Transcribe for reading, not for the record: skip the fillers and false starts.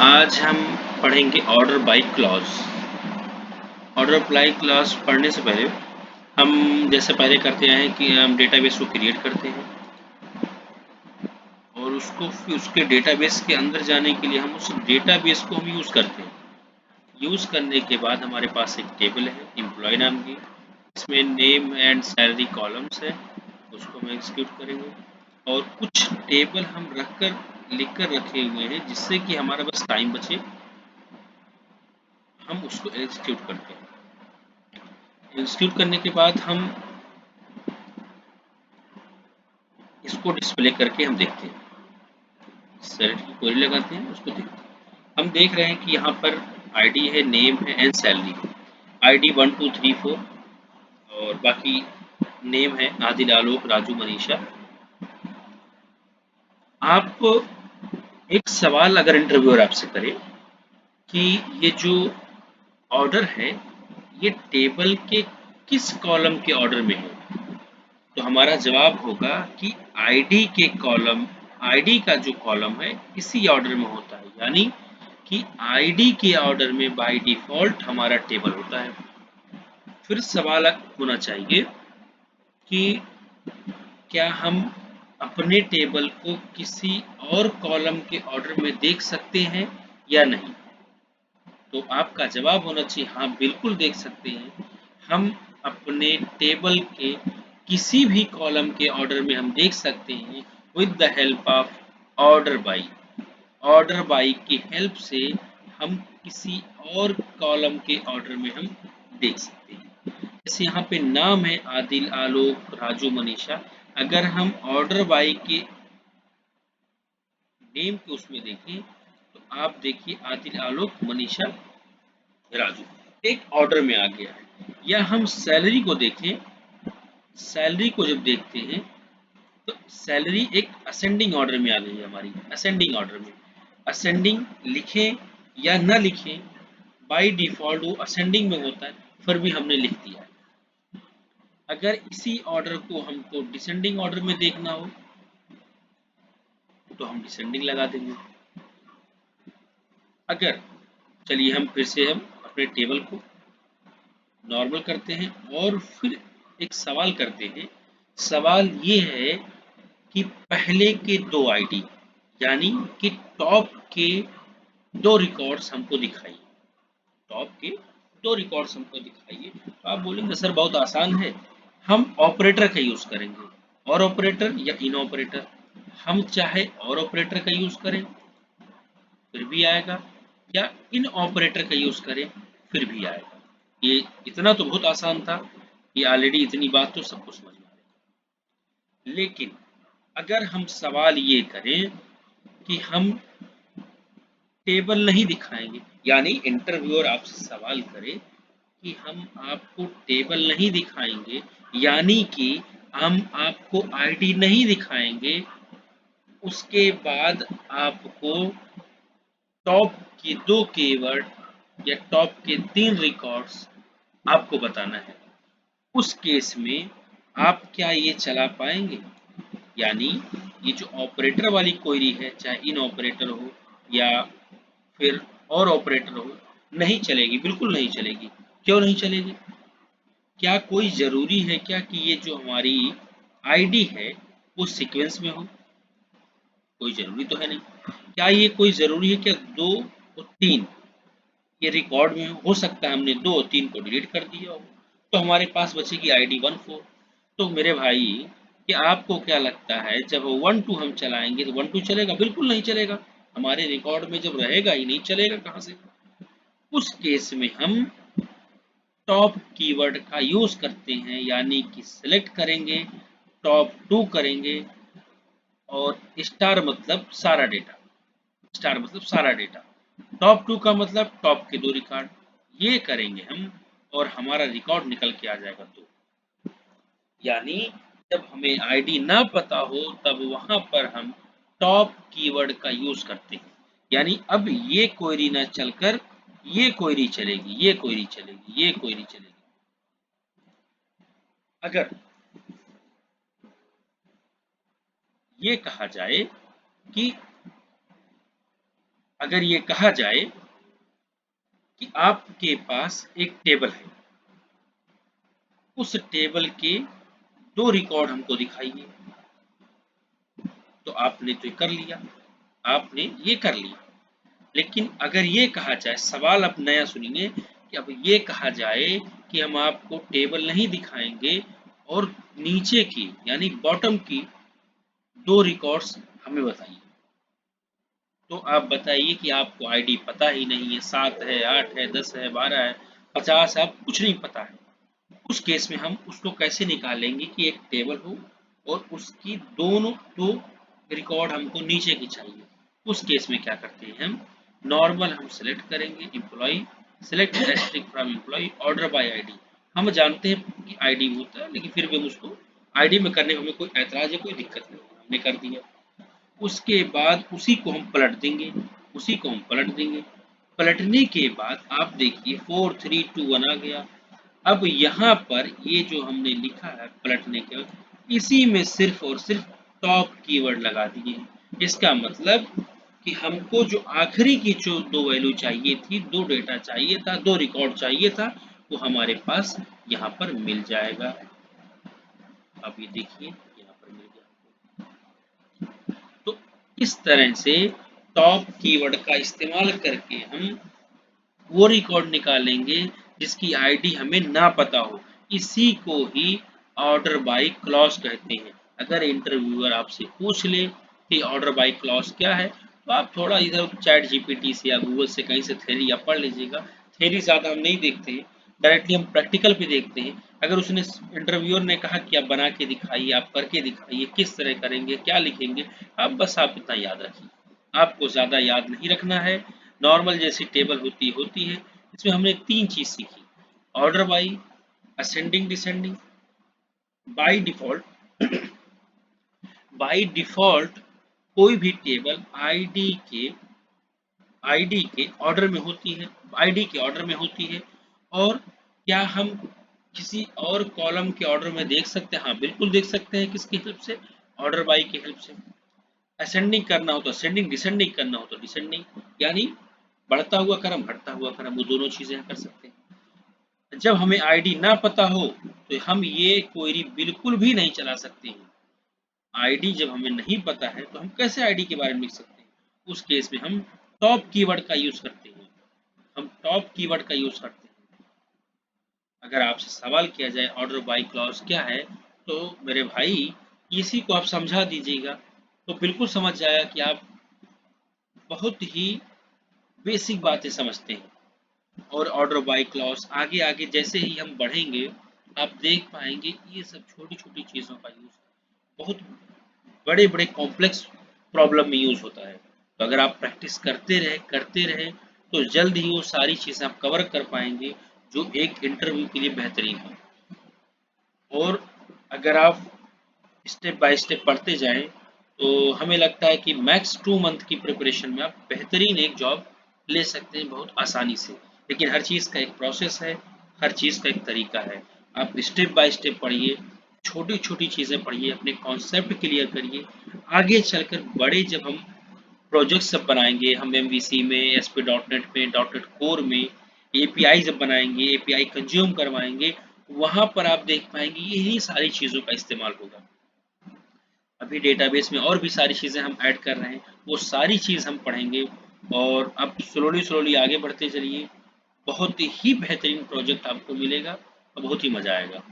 आज हम पढ़ेंगे order by clause. Order by clause पढ़ने से पहले हम जैसे पहले करते हैं कि हम डेटाबेस को क्रिएट करते हैं और उसको फिर उसके डेटाबेस के अंदर जाने के लिए हम उस डेटाबेस को हम यूज़ करते हैं। यूज़ करने के बाद हमारे पास एक टेबल है एम्प्लॉय नाम की, इसमें नेम एंड सैलरी कॉलम्स है, उसको हम एग्जीक्यूट करेंगे। और कुछ टेबल हम लिख कर रखे हुए हैं जिससे कि हमारा बस टाइम बचे, हम उसको एग्जीक्यूट करते हैं। एग्जीक्यूट करने के बाद हम इसको डिस्प्ले करके हम देखते हैं, सेलेक्ट की क्वेरी लगाते हैं, उसको देखते हैं। हम देख रहे हैं कि यहाँ पर आईडी है, नेम है एंड सैलरी है। आईडी 1 2 3 4 और बाकी नेम है आदिल, आलोक, राजू, मनीषा। आप एक सवाल अगर इंटरव्यूअर आपसे करे कि ये जो ऑर्डर है ये टेबल के किस कॉलम के ऑर्डर में है, तो हमारा जवाब होगा कि आईडी के कॉलम, आईडी का जो कॉलम है इसी ऑर्डर में होता है, यानी कि आईडी के ऑर्डर में बाय डिफॉल्ट हमारा टेबल होता है। फिर सवाल होना चाहिए कि क्या हम अपने टेबल को किसी और कॉलम के ऑर्डर में देख सकते हैं या नहीं, तो आपका जवाब होना चाहिए हाँ बिल्कुल देख सकते हैं। हम अपने टेबल के किसी भी कॉलम के ऑर्डर में हम देख सकते हैं with the help of order by. Order by की हेल्प से हम किसी और कॉलम के ऑर्डर में हम देख सकते हैं। जैसे यहाँ पे नाम है आदिल, आलोक, राजू, मनीषा। अगर हम ऑर्डर बाई के नेम के उसमें देखें तो आप देखिए आदिल, आलोक, मनीषा, राजू एक ऑर्डर में आ गया है। या हम सैलरी को देखें, सैलरी को जब देखते हैं तो सैलरी एक असेंडिंग ऑर्डर में आ गई है हमारी, असेंडिंग ऑर्डर में। असेंडिंग लिखें या न लिखें, बाय डिफॉल्ट वो असेंडिंग में होता है, फिर भी हमने लिख दिया है। अगर इसी ऑर्डर को हमको डिसेंडिंग ऑर्डर में देखना हो तो हम डिसेंडिंग लगा देंगे। अगर चलिए हम फिर से हम अपने टेबल को नॉर्मल करते हैं और फिर एक सवाल करते हैं। सवाल ये है कि पहले के दो आईडी यानी कि टॉप के दो रिकॉर्ड्स हमको दिखाइए, टॉप के दो रिकॉर्ड्स हमको दिखाइए। तो आप बोलेंगे सर बहुत आसान है, हम ऑपरेटर का यूज करेंगे, और ऑपरेटर या इन ऑपरेटर। हम चाहे और ऑपरेटर का यूज करें फिर भी आएगा, या इन ऑपरेटर का यूज करें फिर भी आएगा। ये इतना तो बहुत आसान था, ये ऑलरेडी इतनी बात तो सबको समझ में आ रही। लेकिन अगर हम सवाल ये करें कि हम टेबल नहीं दिखाएंगे, यानी इंटरव्यूअर आपसे सवाल करे कि हम आपको टेबल नहीं दिखाएंगे, यानी कि हम आपको आईडी नहीं दिखाएंगे, उसके बाद आपको टॉप के दो कीवर्ड या टॉप के 3 रिकॉर्ड्स आपको बताना है। उस केस में आप क्या ये चला पाएंगे? यानी ये जो ऑपरेटर वाली क्वेरी है, चाहे इन ऑपरेटर हो या फिर और ऑपरेटर हो, नहीं चलेगी, बिल्कुल नहीं चलेगी। क्यों नहीं चलेगी? क्या कोई ज़रूरी है क्या कि ये जो हमारी आईडी है वो सीक्वेंस में हो? कोई ज़रूरी तो है नहीं। क्या ये कोई ज़रूरी है क्या 2 और 3 ये रिकॉर्ड में हो सकता है हमने 2 और 3 को डिलीट कर दिया हो, तो हमारे पास बचेगी आईडी 1 4। तो मेरे भाई कि आपको क्या लगता है जब 1 2 हम चलाएंगे तो 1 2 चलेगा? बिल्कुल नहीं चलेगा। हमारे रिकॉर्ड में जब रहेगा ही नहीं, चलेगा कहाँ से? उस केस में हम टॉप कीवर्ड का यूज करते हैं, यानी कि सिलेक्ट करेंगे, टॉप 2 करेंगे, और स्टार मतलब सारा डेटा, स्टार मतलब सारा डेटा, टॉप 2 का मतलब टॉप के 2 रिकॉर्ड, ये करेंगे हम और हमारा रिकॉर्ड निकल के आ जाएगा 2। यानी जब हमें आईडी ना पता हो तब वहां पर हम टॉप कीवर्ड का यूज करते हैं। यानी अब ये क्वेरी ना चलकर ये क्वेरी चलेगी, ये क्वेरी चलेगी, ये क्वेरी चलेगी। अगर ये कहा जाए कि अगर ये कहा जाए कि आपके पास एक टेबल है, उस टेबल के 2 रिकॉर्ड हमको दिखाइए, तो आपने तो कर लिया, आपने ये कर लिया। लेकिन अगर ये कहा जाए, सवाल अब नया सुनिए, कि अब ये कहा जाए कि हम आपको टेबल नहीं दिखाएंगे और नीचे की यानी बॉटम की 2 रिकॉर्ड्स हमें बताइए, तो आप बताइए कि आपको आईडी पता ही नहीं है, 7 है, 8 है, 10 है, 12 है, 50 है, आपको कुछ नहीं पता है। उस केस में हम उसको कैसे निकालेंगे कि एक टेबल हो और उसकी दोनों 2 रिकॉर्ड हमको नीचे की चाहिए। उस केस में क्या करते हैं हम, नॉर्मल हम सेलेक्ट करेंगे employ, select asterisk from employ, order by ID. हम जानते हैं कि आईडी होता है, लेकिन फिर भी हम उसको आईडी में करने में हमें कोई ऐतराज है, कोई दिक्कत नहीं, हमने कर दिया। उसके बाद उसी को हम पलट देंगे, उसी को हम पलट देंगे। पलटने के बाद आप देखिए 4 3 2 1 आ गया। अब यहाँ पर ये जो हमने लिखा है पलटने के बाद, इसी में सिर्फ और सिर्फ टॉप कीवर्ड लगा दिए। इसका मतलब कि हमको जो आखिरी की जो 2 वैल्यू चाहिए थी, 2 डेटा चाहिए था, 2 रिकॉर्ड चाहिए था, वो हमारे पास यहाँ पर मिल जाएगा। अब ये देखिए यहाँ पर मिल गया। तो इस तरह से टॉप कीवर्ड का इस्तेमाल करके हम वो रिकॉर्ड निकालेंगे जिसकी आईडी हमें ना पता हो। इसी को ही ऑर्डर बाय क्लॉज कहते हैं। अगर इंटरव्यूअर आपसे पूछ ले कि ऑर्डर बाय क्लॉज क्या है, तो आप थोड़ा इधर चैट जीपीटी से या गूगल से कहीं से थ्योरी या पढ़ लीजिएगा। थ्योरी ज़्यादा हम नहीं देखते हैं, डायरेक्टली हम प्रैक्टिकल पे देखते हैं। अगर उसने इंटरव्यूअर ने कहा कि आप बना के दिखाइए, आप करके दिखाइए, किस तरह करेंगे, क्या लिखेंगे, आप इतना याद रखिए। आपको ज़्यादा याद नहीं रखना है। नॉर्मल जैसी टेबल होती है, इसमें हमने 3 चीज़ सीखी, order by, ascending descending. By default by default कोई भी टेबल आईडी के ऑर्डर में होती है, आईडी के ऑर्डर में होती है। और क्या हम किसी और कॉलम के ऑर्डर में देख सकते हैं? हाँ, बिल्कुल देख सकते हैं। किसकी हेल्प से? ऑर्डर बाई की हेल्प से। असेंडिंग करना हो तो असेंडिंग, डिसेंडिंग करना हो तो डिसेंडिंग, यानी बढ़ता हुआ क्रम, घटता हुआ क्रम, वो दोनों चीजें हम कर सकते हैं। जब हमें आईडी ना पता हो तो हम ये क्वेरी बिल्कुल भी नहीं चला सकते हैं। आईडी जब हमें नहीं पता है तो हम कैसे आईडी के बारे में लिख सकते हैं? उस केस में हम टॉप कीवर्ड का यूज करते हैं, हम टॉप कीवर्ड का यूज करते हैं। अगर आपसे सवाल किया जाए ऑर्डर बाय क्लॉज क्या है, तो मेरे भाई इसी को आप समझा दीजिएगा, तो बिल्कुल समझ जाएगा कि आप बहुत ही बेसिक बातें समझते हैं। और ऑर्डर बाय क्लॉज आगे आगे जैसे ही हम बढ़ेंगे, आप देख पाएंगे ये सब छोटी छोटी चीज़ों का यूज बहुत बड़े बड़े कॉम्प्लेक्स प्रॉब्लम में यूज होता है। तो अगर आप प्रैक्टिस करते रहे तो जल्द ही वो सारी चीज़ें आप कवर कर पाएंगे जो एक इंटरव्यू के लिए बेहतरीन है। और अगर आप स्टेप बाय स्टेप पढ़ते जाएं तो हमें लगता है कि मैक्स 2 मंथ की प्रिपरेशन में आप बेहतरीन एक जॉब ले सकते हैं बहुत आसानी से। लेकिन हर चीज़ का एक प्रोसेस है, हर चीज़ का एक तरीका है। आप स्टेप बाय स्टेप पढ़िए, छोटी छोटी चीज़ें पढ़िए, अपने कॉन्सेप्ट क्लियर करिए। आगे चलकर बड़े जब हम प्रोजेक्ट सब बनाएंगे, हम एमवीसी में, एसपी डॉट नेट में, डॉट नेट कोर में एपीआई जब बनाएंगे, एपीआई कंज्यूम करवाएंगे, वहां पर आप देख पाएंगे यही सारी चीज़ों का इस्तेमाल होगा। अभी डेटाबेस में और भी सारी चीज़ें हम ऐड कर रहे हैं, वो सारी चीज़ हम पढ़ेंगे। और अब स्लोली स्लोली आगे बढ़ते चलिए, बहुत ही बेहतरीन प्रोजेक्ट आपको मिलेगा और बहुत ही मज़ा आएगा।